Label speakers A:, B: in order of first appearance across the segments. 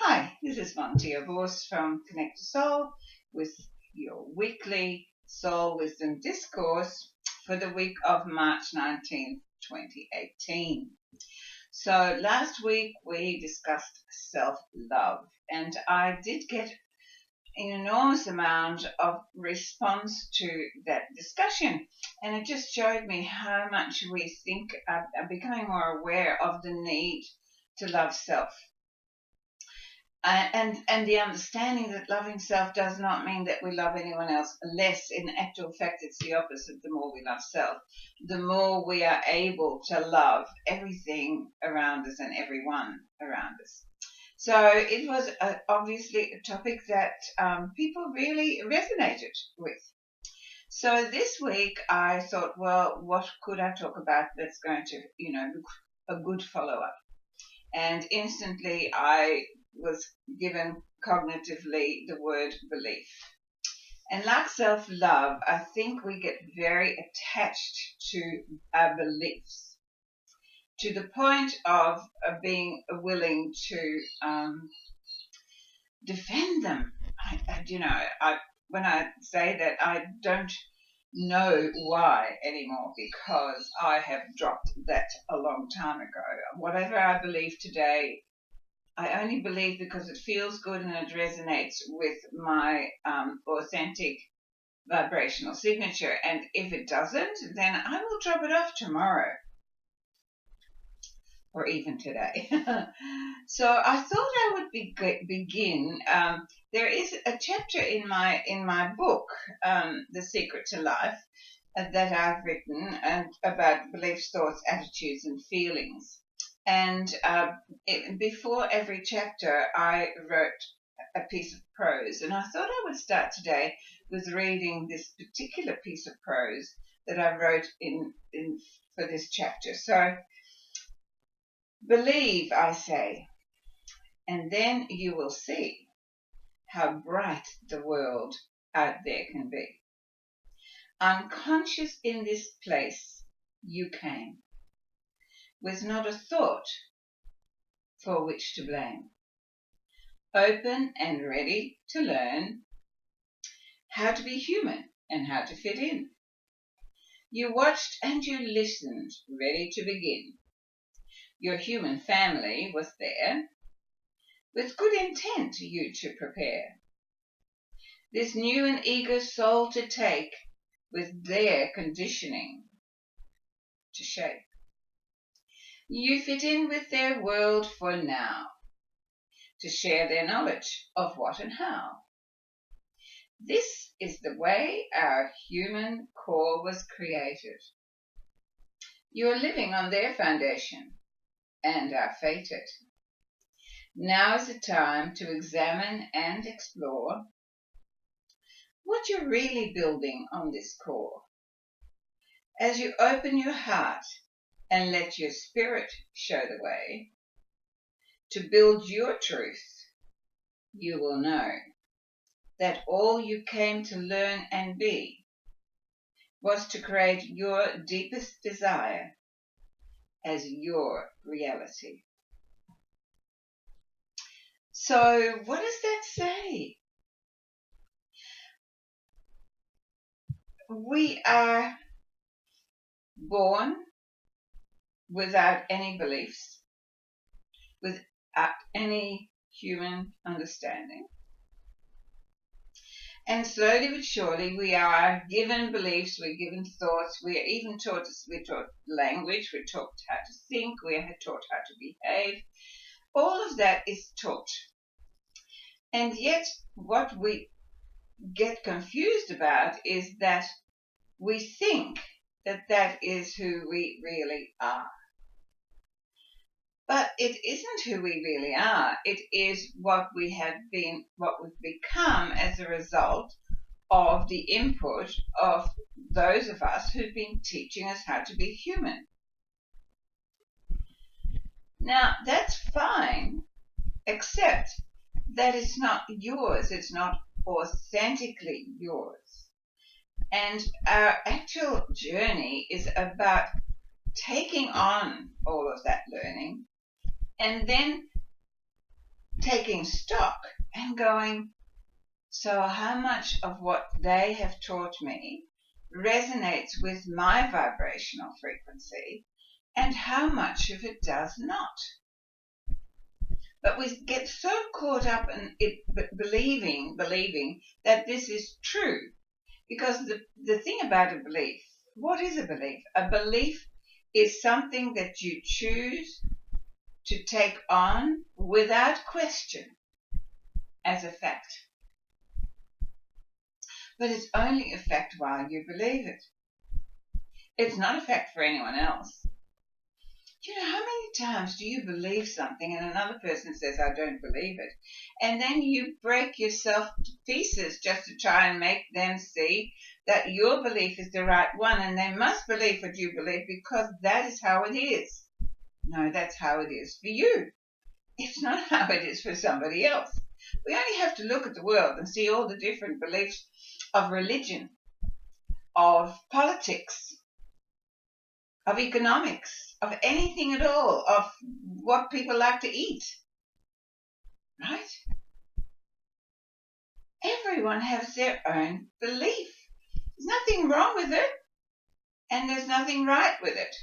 A: Hi, this is Yvonne Teoh Bource from Connect to Soul with your weekly Soul Wisdom Discourse for the week of March 19th, 2018. So last week we discussed self-love, and I did get an enormous amount of response to that discussion, and it just showed me how much we think are becoming more aware of the need to love self. And the understanding that loving self does not mean that we love anyone else less. In actual fact, it's the opposite. The more we love self, the more we are able to love everything around us and everyone around us. So it was obviously a topic that people really resonated with. So this week I thought, well, what could I talk about that's going to, look a good follow-up? And instantly I was given cognitively the word belief. And like self-love, I think we get very attached to our beliefs to the point of being willing to defend them. When I say that, I don't know why anymore, because I have dropped that a long time ago. Whatever I believe today, I only believe because it feels good and it resonates with my authentic vibrational signature. And if it doesn't, then I will drop it off tomorrow or even today. So I thought I would begin. There is a chapter in my book, The Secret to Life, that I've written about beliefs, thoughts, attitudes, and feelings. And before every chapter, I wrote a piece of prose. And I thought I would start today with reading this particular piece of prose that I wrote in for this chapter. So, believe, I say, and then you will see how bright the world out there can be. Unconscious in this place you came, with not a thought for which to blame, open and ready to learn how to be human and how to fit in. You watched and you listened, ready to begin. Your human family was there, with good intent you to prepare this new and eager soul to take, with their conditioning to shape. You fit in with their world for now, to share their knowledge of what and how. This is the way our human core was created. You're living on their foundation and are fated. Now is the time to examine and explore what you're really building on this core. As you open your heart and let your spirit show the way to build your truth, you will know that all you came to learn and be was to create your deepest desire as your reality. So what does that say? We are born without any beliefs, without any human understanding. And slowly but surely we are given beliefs, we're given thoughts, we're even taught language, we're taught how to think, we're taught how to behave. All of that is taught. And yet what we get confused about is that we think that that is who we really are. But it isn't who we really are. It is what we have been, what we've become as a result of the input of those of us who've been teaching us how to be human. Now, that's fine, except that it's not yours. It's not authentically yours. And our actual journey is about taking on all of that learning and then taking stock and going, so how much of what they have taught me resonates with my vibrational frequency and how much of it does not? But we get so caught up in it believing that this is true. Because the thing about a belief, what is a belief? A belief is something that you choose to take on without question as a fact. But it's only a fact while you believe it. It's not a fact for anyone else. You know, how many times do you believe something and another person says, I don't believe it? And then you break yourself to pieces just to try and make them see that your belief is the right one and they must believe what you believe because that is how it is. No, that's how it is for you. It's not how it is for somebody else. We only have to look at the world and see all the different beliefs of religion, of politics, of economics, of anything at all, of what people like to eat, right? Everyone has their own belief. There's nothing wrong with it, and there's nothing right with it.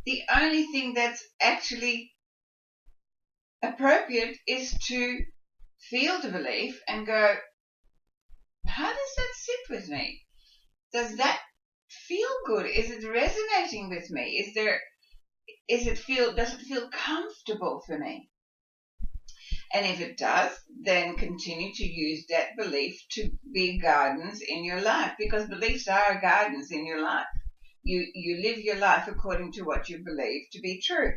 A: The only thing that's actually appropriate is to feel the belief and go, how does that sit with me? Does that feel good? Is it resonating with me? Does it feel comfortable for me? And if it does, then continue to use that belief to be guidance in your life, because beliefs are guidance in your life. You live your life according to what you believe to be true.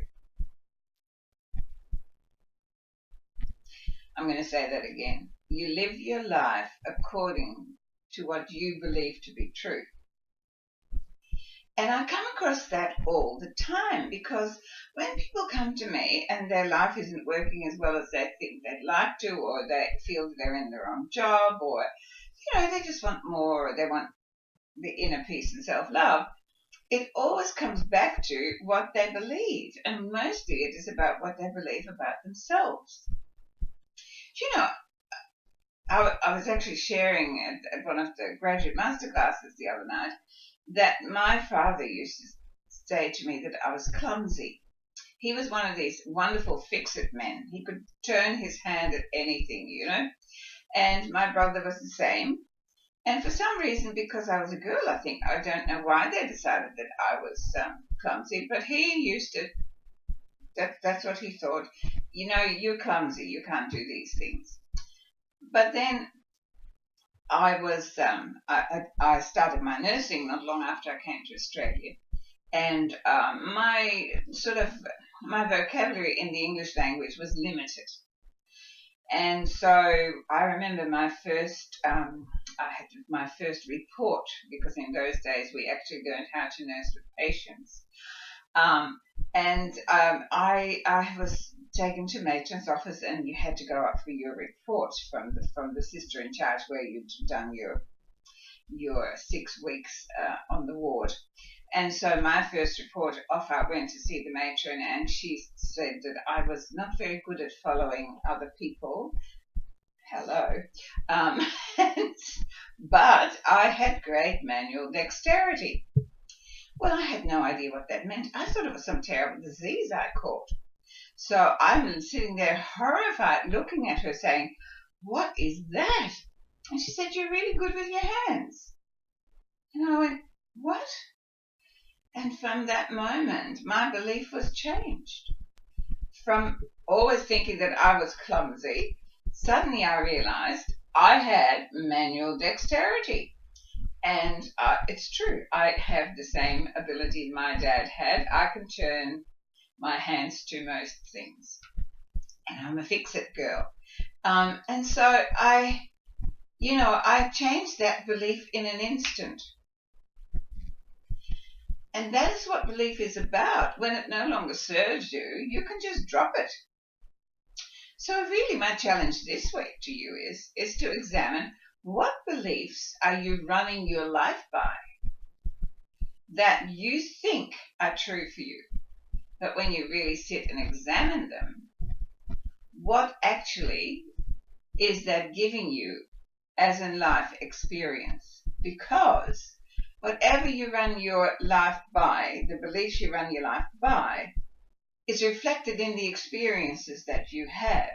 A: I'm going to say that again. You live your life according to what you believe to be true. And I come across that all the time, because when people come to me and their life isn't working as well as they think they'd like to, or they feel they're in the wrong job, or, they just want more, or they want the inner peace and self-love, it always comes back to what they believe. And mostly it is about what they believe about themselves. I was actually sharing at one of the graduate masterclasses the other night that my father used to say to me that I was clumsy. He was one of these wonderful fix-it men. He could turn his hand at anything, and my brother was the same. And for some reason, because I was a girl, I don't know why they decided that I was clumsy, but he used to, that's what he thought, you're clumsy, you can't do these things. But then I was, I started my nursing not long after I came to Australia, and my vocabulary in the English language was limited. And so I remember my first, I had my first report, because in those days we actually learned how to nurse with patients. I was taken to matron's office, and you had to go up for your report from the sister in charge where you'd done your 6 weeks on the ward. And so my first report off, I went to see the matron, and she said that I was not very good at following other people. Hello. But I had great manual dexterity. Well, I had no idea what that meant. I thought it was some terrible disease I caught. So I'm sitting there horrified, looking at her saying, what is that? And she said, you're really good with your hands. And I went, what? And from that moment, my belief was changed. From always thinking that I was clumsy, suddenly I realized I had manual dexterity. And it's true, I have the same ability my dad had. I can turn my hands to most things. And I'm a fix-it girl. And so I changed that belief in an instant. And that is what belief is about. When it no longer serves you, you can just drop it. So really my challenge this week to you is to examine, what beliefs are you running your life by that you think are true for you? But when you really sit and examine them, what actually is that giving you as in life experience? Because whatever you run your life by, the beliefs you run your life by, is reflected in the experiences that you have.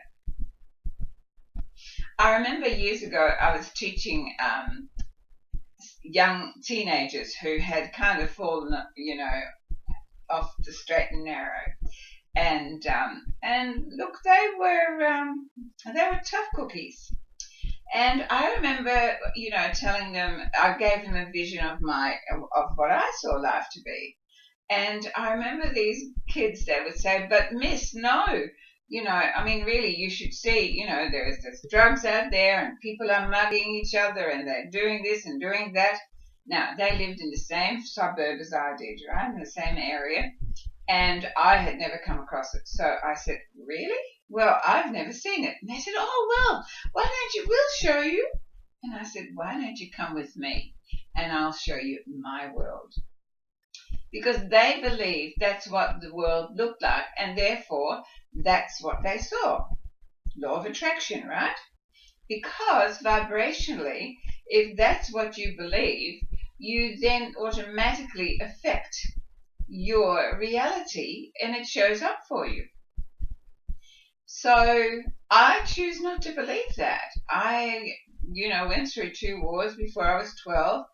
A: I remember years ago I was teaching young teenagers who had kind of fallen, off the straight and narrow. And look, they were tough cookies. And I remember, telling them, I gave them a vision of what I saw life to be. And I remember these kids, they would say, but miss, no, really, you should see, there's drugs out there and people are mugging each other and they're doing this and doing that. Now, they lived in the same suburb as I did, right, in the same area. And I had never come across it. So I said, really? Well, I've never seen it. And they said, oh, well, why don't you? We'll show you. And I said, why don't you come with me and I'll show you my world? Because they believed that's what the world looked like, and therefore that's what they saw. Law of attraction, right? Because vibrationally, if that's what you believe, you then automatically affect your reality and it shows up for you. So I choose not to believe that. I, went through 2 wars before I was 12.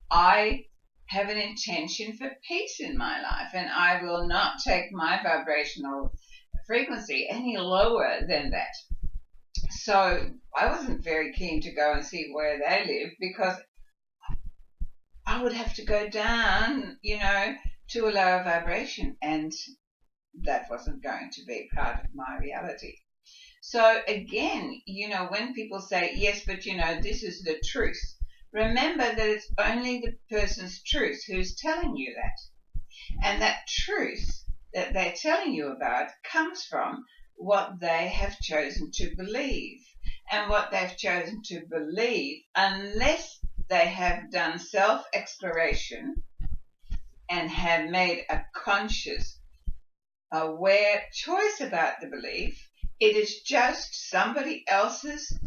A: I have an intention for peace in my life, and I will not take my vibrational frequency any lower than that. So I wasn't very keen to go and see where they lived, because I would have to go down, to a lower vibration, and that wasn't going to be part of my reality. So again, when people say, yes, but this is the truth, remember that it's only the person's truth who's telling you that. And that truth that they're telling you about comes from what they have chosen to believe. And what they've chosen to believe, unless they have done self-exploration and have made a conscious, aware choice about the belief, it is just somebody else's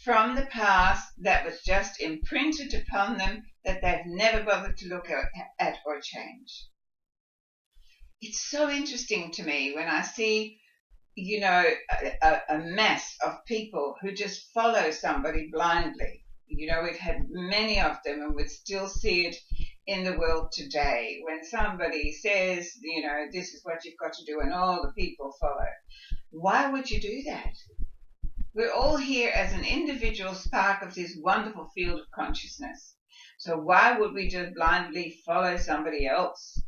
A: from the past that was just imprinted upon them that they've never bothered to look at or change. It's so interesting to me when I see, a mass of people who just follow somebody blindly. We've had many of them, and we still see it in the world today. When somebody says, this is what you've got to do, and all the people follow. Why would you do that? We're all here as an individual spark of this wonderful field of consciousness. So why would we just blindly follow somebody else?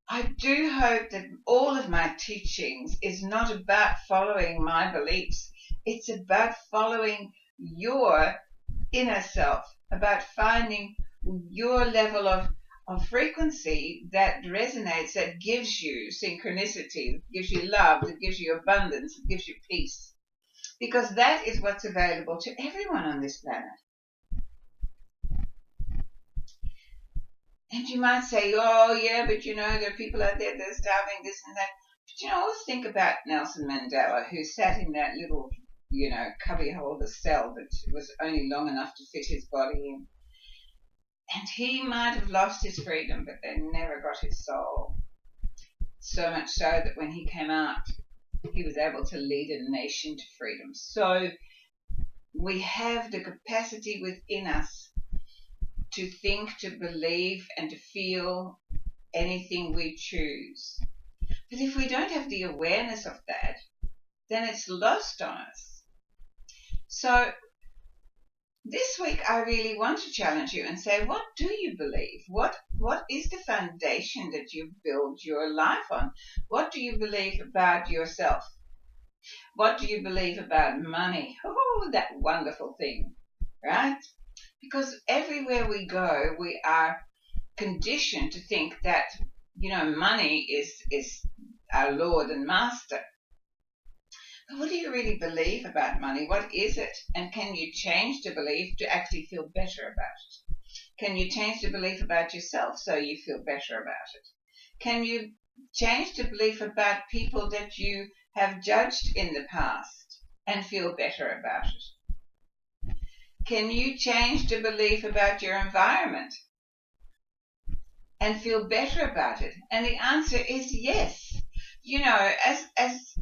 A: I do hope that all of my teachings is not about following my beliefs. It's about following your inner self, about finding your level of frequency that resonates, that gives you synchronicity, that gives you love, that gives you abundance, that gives you peace. Because that is what's available to everyone on this planet. And you might say, oh yeah, but there are people out there that are starving, this and that. But always think about Nelson Mandela, who sat in that little, cubbyholder cell that was only long enough to fit his body in. And he might have lost his freedom, but they never got his soul. So much so that when he came out, he was able to lead a nation to freedom. So we have the capacity within us to think, to believe, and to feel anything we choose. But if we don't have the awareness of that, then it's lost on us. So this week I really want to challenge you and say, what do you believe? What is the foundation that you build your life on? What do you believe about yourself? What do you believe about money? Oh, that wonderful thing, right? Because everywhere we go, we are conditioned to think that, money is our Lord and Master. But what do you really believe about money? What is it? And can you change the belief to actually feel better about it? Can you change the belief about yourself so you feel better about it? Can you change the belief about people that you have judged in the past and feel better about it? Can you change the belief about your environment and feel better about it? And the answer is yes. You know, as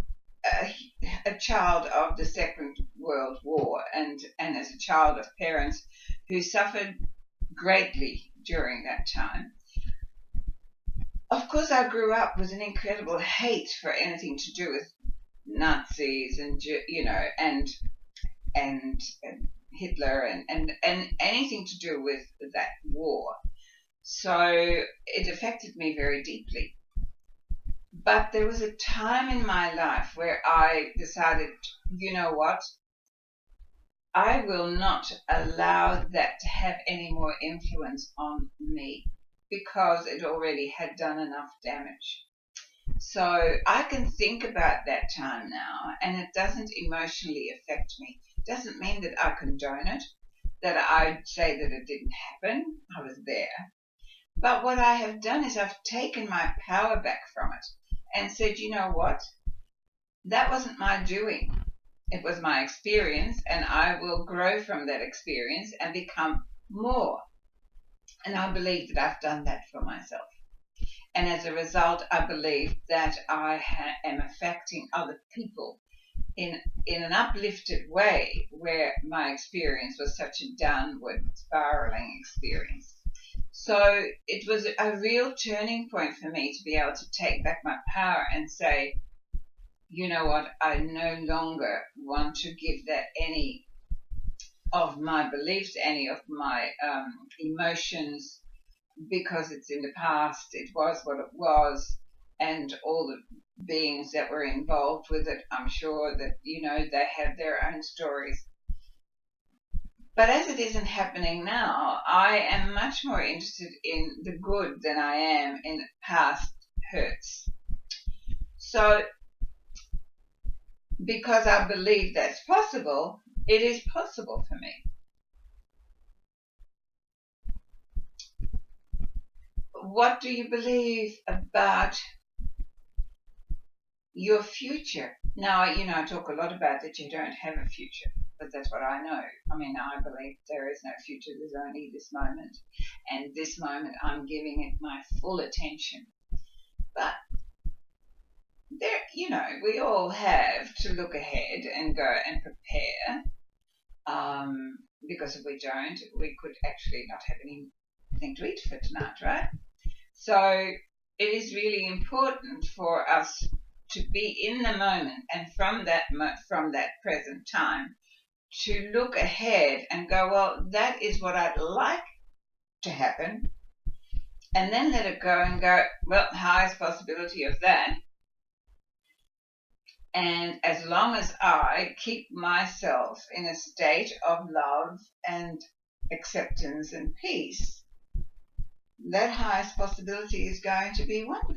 A: a child of the Second World War and as a child of parents who suffered greatly during that time, of course I grew up with an incredible hate for anything to do with Nazis and Hitler and anything to do with that war. So it affected me very deeply. But there was a time in my life where I decided, you know what? I will not allow that to have any more influence on me because it already had done enough damage. So I can think about that time now and it doesn't emotionally affect me. It doesn't mean that I condone it, that I say that it didn't happen. I was there. But what I have done is I've taken my power back from it and said, you know what? That wasn't my doing. It was my experience, and I will grow from that experience and become more. And I believe that I've done that for myself. And as a result, I believe that I am affecting other people in an uplifted way where my experience was such a downward spiraling experience. So it was a real turning point for me to be able to take back my power and say, you know what, I no longer want to give that any of my beliefs, any of my emotions, because it's in the past, it was what it was, and all the beings that were involved with it, I'm sure that, you know, they have their own stories. But as it isn't happening now, I am much more interested in the good than I am in past hurts. So, because I believe that's possible, it is possible for me. What do you believe about your future? Now, you know, I talk a lot about that you don't have a future, but that's what I know. I mean, I believe there is no future, there's only this moment. And this moment, I'm giving it my full attention. But there, you know, we all have to look ahead and go and prepare. Because if we don't, we could actually not have anything to eat for tonight, right? So it is really important for us to be in the moment and from that present time to look ahead and go, well, that is what I'd like to happen, and then let it go and go, well, highest possibility of that. And as long as I keep myself in a state of love and acceptance and peace, that highest possibility is going to be wonderful.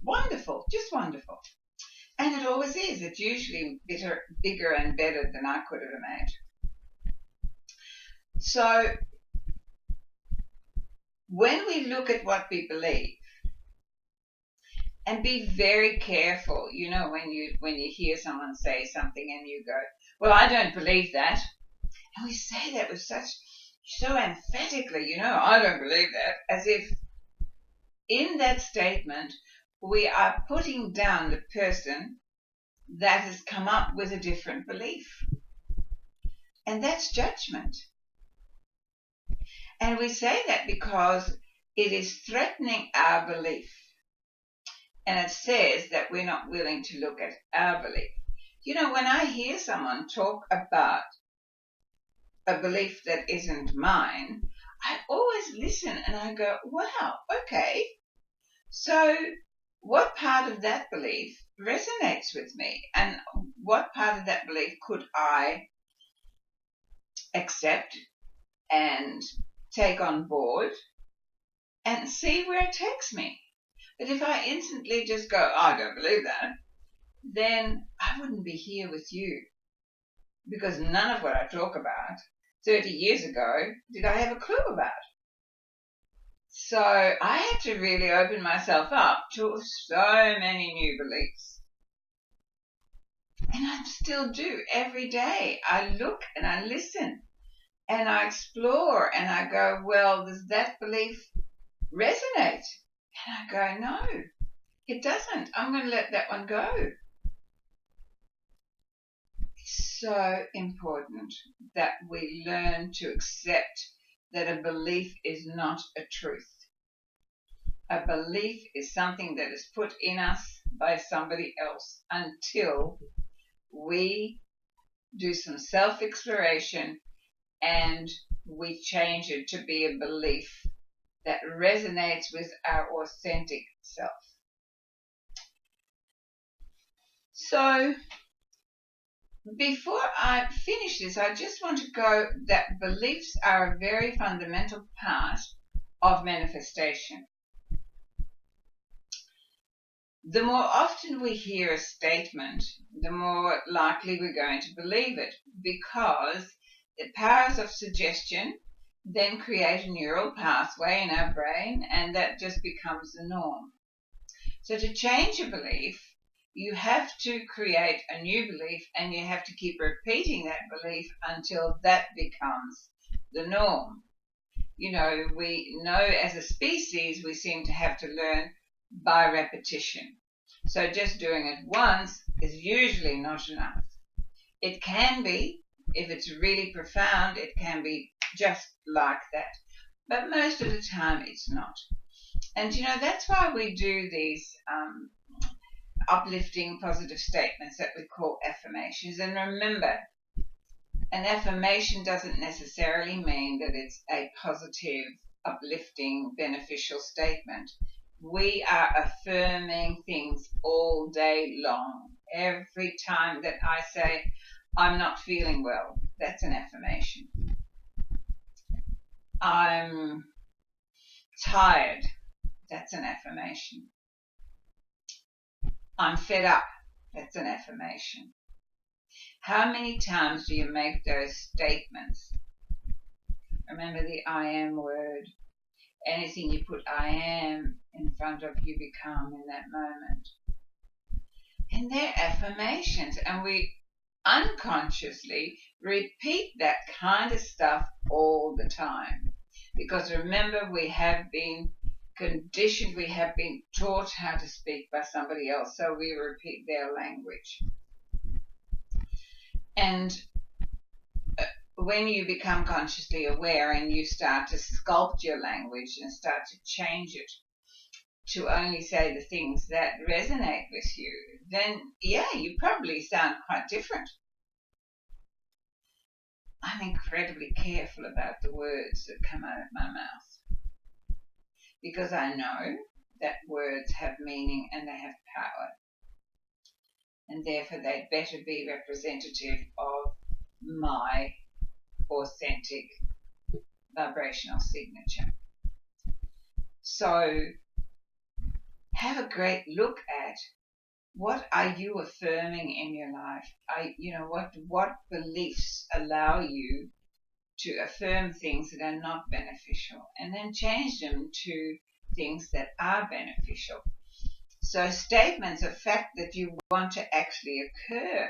A: Wonderful, just wonderful. And it always is. It's usually bigger and better than I could have imagined. So when we look at what we believe, and be very careful, you know, when you hear someone say something and you go, well, I don't believe that. And we say that with so emphatically, you know, I don't believe that, as if in that statement we are putting down the person that has come up with a different belief. And that's judgment. And we say that because it is threatening our belief. And it says that we're not willing to look at our belief. You know, when I hear someone talk about a belief that isn't mine, I always listen and I go, wow, okay. So what part of that belief resonates with me? And what part of that belief could I accept and take on board and see where it takes me? But if I instantly just go, oh, I don't believe that, then I wouldn't be here with you. Because none of what I talk about 30 years ago did I have a clue about. So I had to really open myself up to so many new beliefs. I still do every day. I look and I listen and I explore and I go, well, does that belief resonate? And I go, no, it doesn't. I'm going to let that one go. It's so important that we learn to accept that a belief is not a truth. A belief is something that is put in us by somebody else until we do some self-exploration and we change it to be a belief that resonates with our authentic self. So before I finish this, I just want to go that beliefs are a very fundamental part of manifestation. The more often we hear a statement, the more likely we're going to believe it, because the powers of suggestion then create a neural pathway in our brain, and that just becomes the norm. So to change a belief, you have to create a new belief, and you have to keep repeating that belief until that becomes the norm. You know, we know as a species we seem to have to learn by repetition. So just doing it once is usually not enough. It can be, if it's really profound, it can be just like that. But most of the time it's not. And you know, that's why we do these uplifting positive statements that we call affirmations. And remember, an affirmation doesn't necessarily mean that it's a positive, uplifting, beneficial statement. We are affirming things all day long. Every time that I say, I'm not feeling well, that's an affirmation. I'm tired, that's an affirmation. I'm fed up, that's an affirmation. How many times do you make those statements? Remember the I am word. Anything you put I am in front of, you become in that moment. And they're affirmations, and we unconsciously repeat that kind of stuff all the time. Because remember, we have been conditioned, we have been taught how to speak by somebody else, so we repeat their language. And when you become consciously aware and you start to sculpt your language and start to change it to only say the things that resonate with you, then yeah, you probably sound quite different. I'm incredibly careful about the words that come out of my mouth, because I know that words have meaning and they have power, and therefore they'd better be representative of my authentic vibrational signature. So have a great look at what are you affirming in your life. What beliefs allow you to affirm things that are not beneficial, and then change them to things that are beneficial. So statements of fact that you want to actually occur.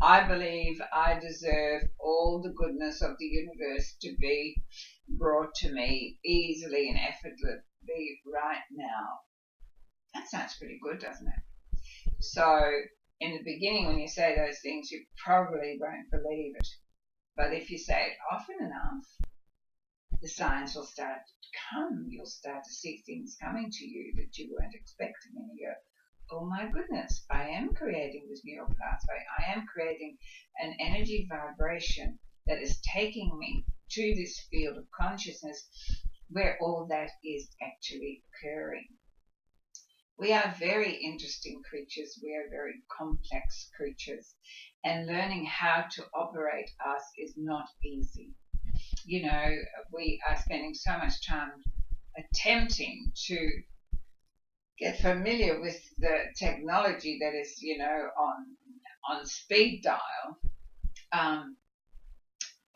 A: I believe I deserve all the goodness of the universe to be brought to me easily and effortlessly right now. That sounds pretty good, doesn't it? So in the beginning, when you say those things, you probably won't believe it. But if you say it often enough, the signs will start to come. You'll start to see things coming to you that you weren't expecting, and you go, oh my goodness, I am creating this neural pathway. I am creating an energy vibration that is taking me to this field of consciousness where all that is actually occurring. We are very interesting creatures. We are very complex creatures. And learning how to operate us is not easy. You know, we are spending so much time attempting to get familiar with the technology that is, on speed dial.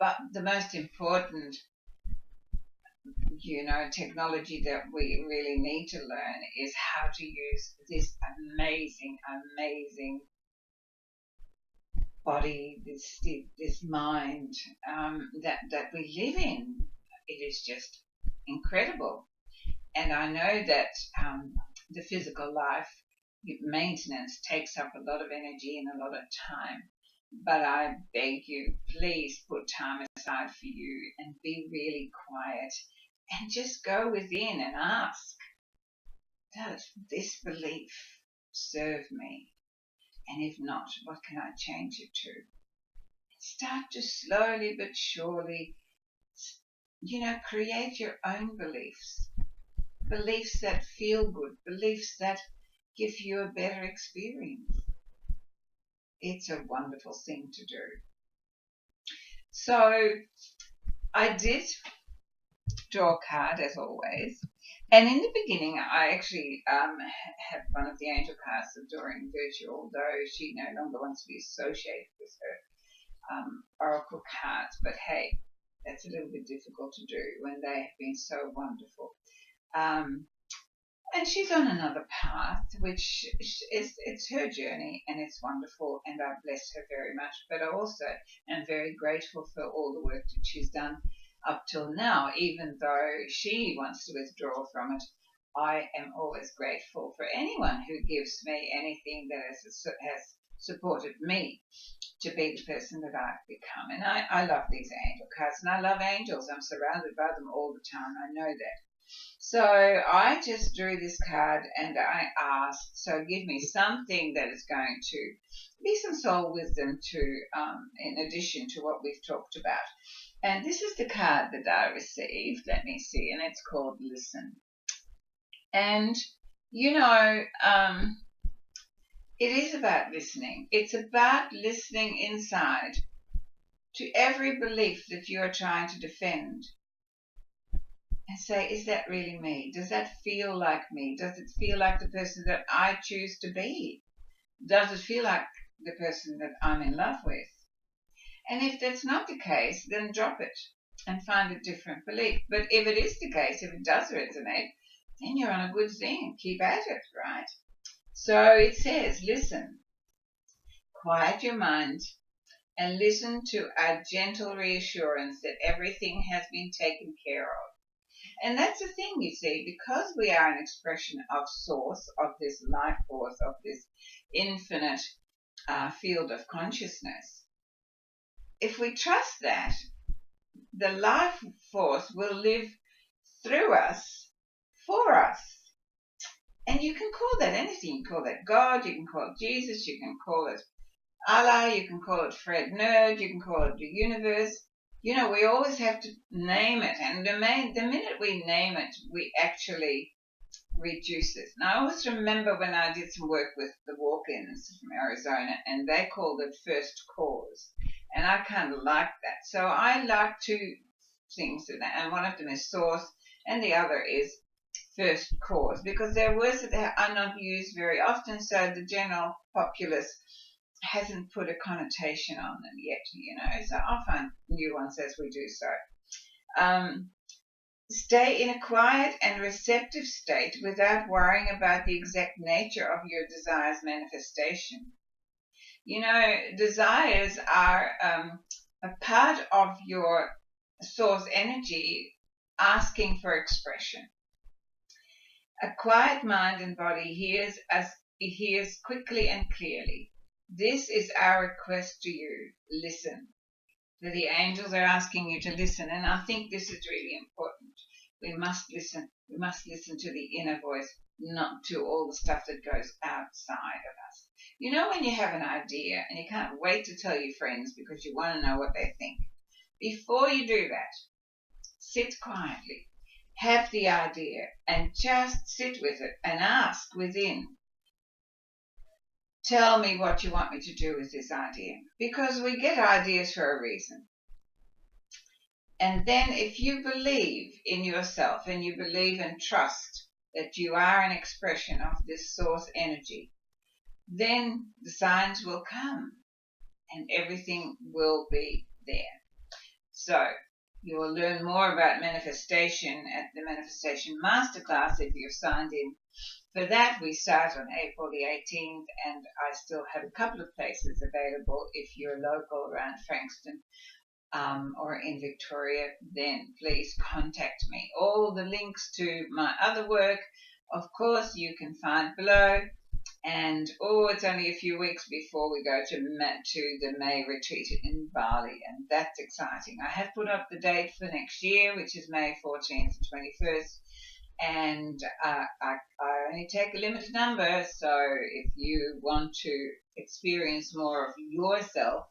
A: But the most important, technology that we really need to learn is how to use this amazing body, this mind that we live in. It is just incredible. And I know that the physical life maintenance takes up a lot of energy and a lot of time. But I beg you, please put time aside for you and be really quiet and just go within and ask, does this belief serve me? And if not, what can I change it to? Start to slowly but surely, create your own beliefs. Beliefs that feel good, beliefs that give you a better experience. It's a wonderful thing to do. So I did draw a card as always. And in the beginning, I actually had one of the angel cards of Doreen Virtue, although she no longer wants to be associated with her oracle cards. But hey, that's a little bit difficult to do when they have been so wonderful. And she's on another path, which it's her journey, and it's wonderful, and I bless her very much. But I also am very grateful for all the work that she's done up till now, even though she wants to withdraw from it. I am always grateful for anyone who gives me anything that has supported me to be the person that I've become. And I love these angel cards, and I love angels. I'm surrounded by them all the time. I know that. So I just drew this card and I asked, so give me something that is going to be some soul wisdom in addition to what we've talked about. And this is the card that I received. Let me see. And it's called Listen. And, it is about listening. It's about listening inside to every belief that you are trying to defend. And say, is that really me? Does that feel like me? Does it feel like the person that I choose to be? Does it feel like the person that I'm in love with? And if that's not the case, then drop it and find a different belief. But if it is the case, if it does resonate, then you're on a good thing. Keep at it, right? So it says, listen, quiet your mind and listen to a gentle reassurance that everything has been taken care of. And that's the thing, you see, because we are an expression of source, of this life force, of this infinite field of consciousness. If we trust that, the life force will live through us, for us. And you can call that anything. You can call that God, you can call it Jesus, you can call it Allah, you can call it Fred Nerd, you can call it the universe. We always have to name it. And the minute we name it, we actually reduce it. And I always remember when I did some work with the walk-ins from Arizona, and they called it first cause. And I kind of like that. So I like two things, and one of them is source, and the other is first cause, because they're words that are not used very often, so the general populace hasn't put a connotation on them yet, so I'll find new ones as we do so. Stay in a quiet and receptive state without worrying about the exact nature of your desire's manifestation. Desires are a part of your source energy asking for expression. A quiet mind and body hears quickly and clearly. This is our request to you. Listen. The angels are asking you to listen, and I think this is really important. We must listen. We must listen to the inner voice, not to all the stuff that goes outside of us. When you have an idea and you can't wait to tell your friends because you want to know what they think. Before you do that, sit quietly, have the idea, and just sit with it and ask within. Tell me what you want me to do with this idea, because we get ideas for a reason. And then if you believe in yourself and you believe and trust that you are an expression of this source energy, then the signs will come and everything will be there. So you will learn more about manifestation at the Manifestation Masterclass if you've signed in For that, we start on April the 18th, and I still have a couple of places available. If you're local around Frankston or in Victoria, then please contact me. All the links to my other work, of course, you can find below. And it's only a few weeks before we go to the May retreat in Bali, and that's exciting. I have put up the date for next year, which is May 14th and 21st, and I only take a limited number, so if you want to experience more of yourself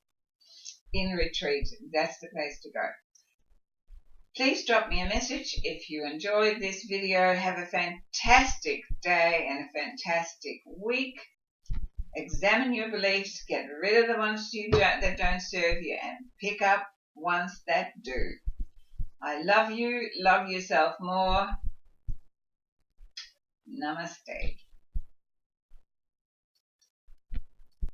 A: in retreat, that's the place to go. Please drop me a message if you enjoyed this video. Have a fantastic day and a fantastic week. Examine your beliefs, get rid of the ones that don't serve you, and pick up ones that do. I love you. Love yourself more. Namaste.